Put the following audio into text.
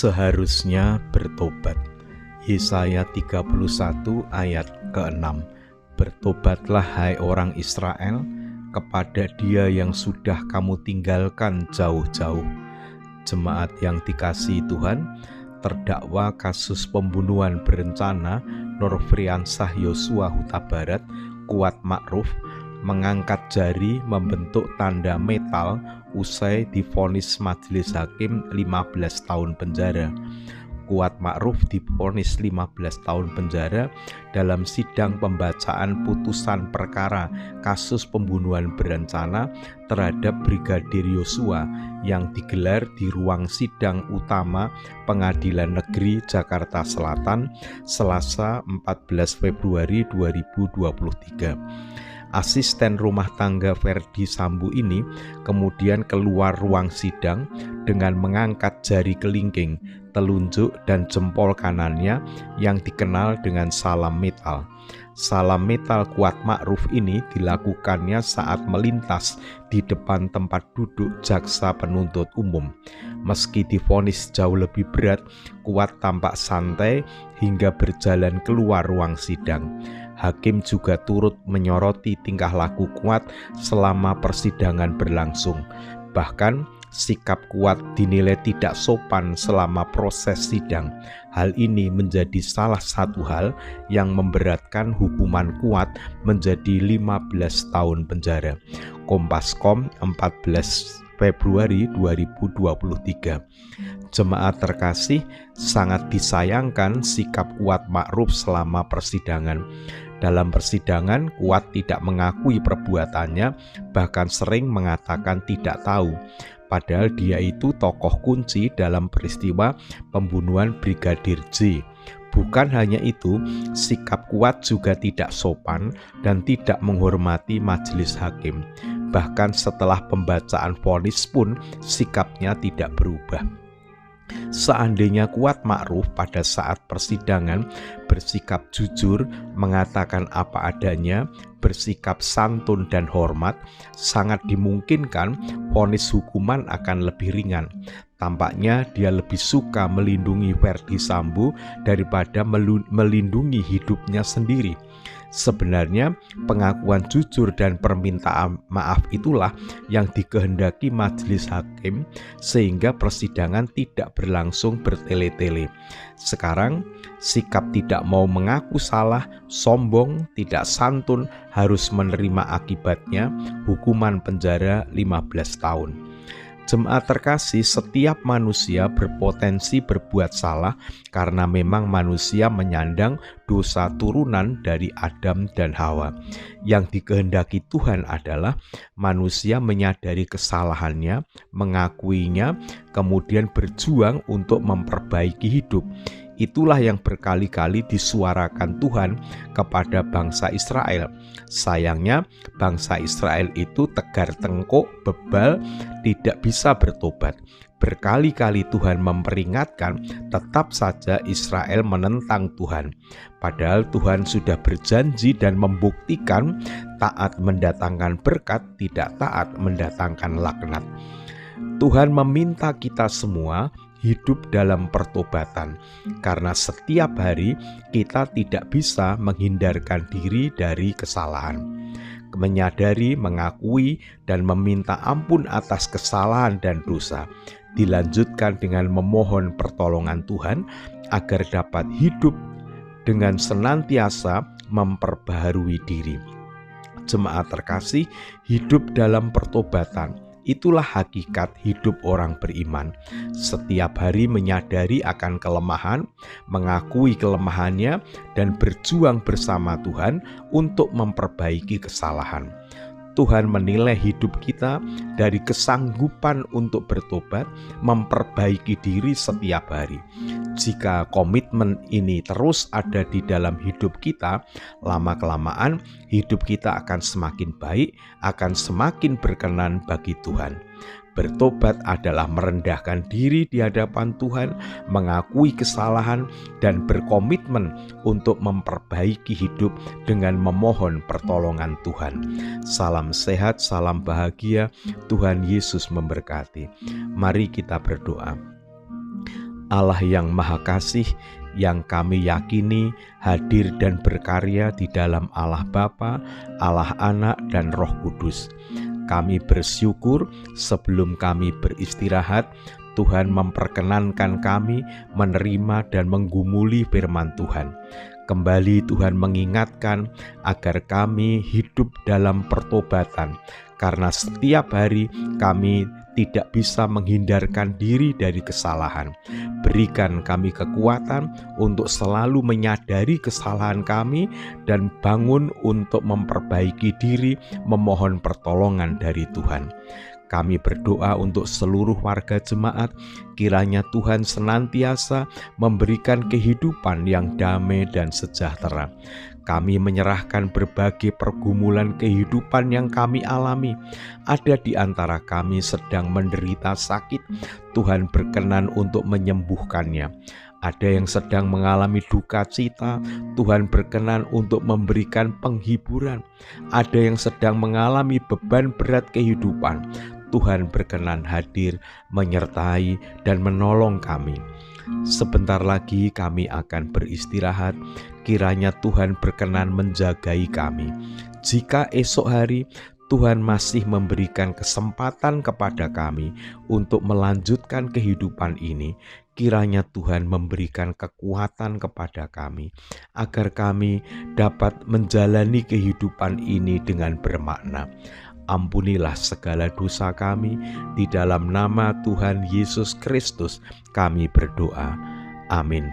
Seharusnya bertobat. Yesaya 31 ayat ke-6. Bertobatlah hai orang Israel, kepada Dia yang sudah kamu tinggalkan jauh-jauh. Jemaat yang dikasihi Tuhan, terdakwa kasus pembunuhan berencana Nurfriansah Yosua Huta Barat, Kuat Ma'ruf, mengangkat jari membentuk tanda metal usai divonis majelis hakim 15 tahun penjara. Kuat Ma'ruf divonis 15 tahun penjara dalam sidang pembacaan putusan perkara kasus pembunuhan berencana terhadap Brigadir Yosua yang digelar di ruang sidang utama Pengadilan Negeri Jakarta Selatan Selasa 14 Februari 2023. Asisten rumah tangga Ferdi Sambo ini kemudian keluar ruang sidang dengan mengangkat jari kelingking, telunjuk, dan jempol kanannya yang dikenal dengan salam metal. Salam metal Kuat Ma'ruf ini dilakukannya saat melintas di depan tempat duduk jaksa penuntut umum. Meski divonis jauh lebih berat, Kuat tampak santai hingga berjalan keluar ruang sidang. Hakim juga turut menyoroti tingkah laku Kuat selama persidangan berlangsung. Bahkan sikap Kuat dinilai tidak sopan selama proses sidang. Hal ini menjadi salah satu hal yang memberatkan hukuman Kuat menjadi 15 tahun penjara. Kompas.com 14 Februari 2023. Jemaat terkasih, sangat disayangkan sikap Kuat Ma'ruf selama persidangan. Dalam persidangan, Kuat tidak mengakui perbuatannya, bahkan sering mengatakan tidak tahu. Padahal dia itu tokoh kunci dalam peristiwa pembunuhan Brigadir J. Bukan hanya itu, sikap Kuat juga tidak sopan dan tidak menghormati majelis hakim. Bahkan setelah pembacaan vonis pun sikapnya tidak berubah. Seandainya Kuat Ma'ruf pada saat persidangan bersikap jujur, mengatakan apa adanya, bersikap santun dan hormat, sangat dimungkinkan vonis hukuman akan lebih ringan. Tampaknya dia lebih suka melindungi Ferdi Sambo daripada melindungi hidupnya sendiri. Sebenarnya pengakuan jujur dan permintaan maaf itulah yang dikehendaki majelis hakim sehingga persidangan tidak berlangsung bertele-tele. Sekarang sikap tidak mau mengaku salah, sombong, tidak santun harus menerima akibatnya hukuman penjara 15 tahun. Jemaat terkasih, setiap manusia berpotensi berbuat salah karena memang manusia menyandang dosa turunan dari Adam dan Hawa. Yang dikehendaki Tuhan adalah manusia menyadari kesalahannya, mengakuinya, kemudian berjuang untuk memperbaiki hidup. Itulah yang berkali-kali disuarakan Tuhan kepada bangsa Israel. Sayangnya bangsa Israel itu tegar tengkuk, bebal, tidak bisa bertobat. Berkali-kali Tuhan memperingatkan, tetap saja Israel menentang Tuhan. Padahal Tuhan sudah berjanji dan membuktikan taat mendatangkan berkat, tidak taat mendatangkan laknat. Tuhan meminta kita semua hidup dalam pertobatan, karena setiap hari kita tidak bisa menghindarkan diri dari kesalahan. Menyadari, mengakui, dan meminta ampun atas kesalahan dan dosa, dilanjutkan dengan memohon pertolongan Tuhan agar dapat hidup dengan senantiasa memperbaharui diri. Jemaat terkasih, hidup dalam pertobatan, itulah hakikat hidup orang beriman. Setiap hari menyadari akan kelemahan, mengakui kelemahannya, dan berjuang bersama Tuhan untuk memperbaiki kesalahan. Tuhan menilai hidup kita dari kesanggupan untuk bertobat, memperbaiki diri setiap hari. Jika komitmen ini terus ada di dalam hidup kita, lama-kelamaan hidup kita akan semakin baik, akan semakin berkenan bagi Tuhan. Bertobat adalah merendahkan diri di hadapan Tuhan, mengakui kesalahan, dan berkomitmen untuk memperbaiki hidup dengan memohon pertolongan Tuhan. Salam sehat, salam bahagia, Tuhan Yesus memberkati. Mari kita berdoa. Allah yang Maha Kasih, yang kami yakini hadir dan berkarya di dalam Allah Bapa, Allah Anak, dan Roh Kudus. Kami bersyukur sebelum kami beristirahat, Tuhan memperkenankan kami menerima dan menggumuli firman Tuhan. Kembali Tuhan mengingatkan agar kami hidup dalam pertobatan, karena setiap hari kami tidak bisa menghindarkan diri dari kesalahan. Berikan kami kekuatan untuk selalu menyadari kesalahan kami dan bangun untuk memperbaiki diri, memohon pertolongan dari Tuhan. Kami berdoa untuk seluruh warga jemaat, kiranya Tuhan senantiasa memberikan kehidupan yang damai dan sejahtera. Kami menyerahkan berbagai pergumulan kehidupan yang kami alami. Ada di antara kami sedang menderita sakit, Tuhan berkenan untuk menyembuhkannya. Ada yang sedang mengalami duka cita, Tuhan berkenan untuk memberikan penghiburan. Ada yang sedang mengalami beban berat kehidupan, Tuhan berkenan hadir, menyertai, dan menolong kami. Sebentar lagi kami akan beristirahat, kiranya Tuhan berkenan menjagai kami. Jika esok hari Tuhan masih memberikan kesempatan kepada kami untuk melanjutkan kehidupan ini, kiranya Tuhan memberikan kekuatan kepada kami, agar kami dapat menjalani kehidupan ini dengan bermakna. Ampunilah segala dosa kami, di dalam nama Tuhan Yesus Kristus kami berdoa. Amin.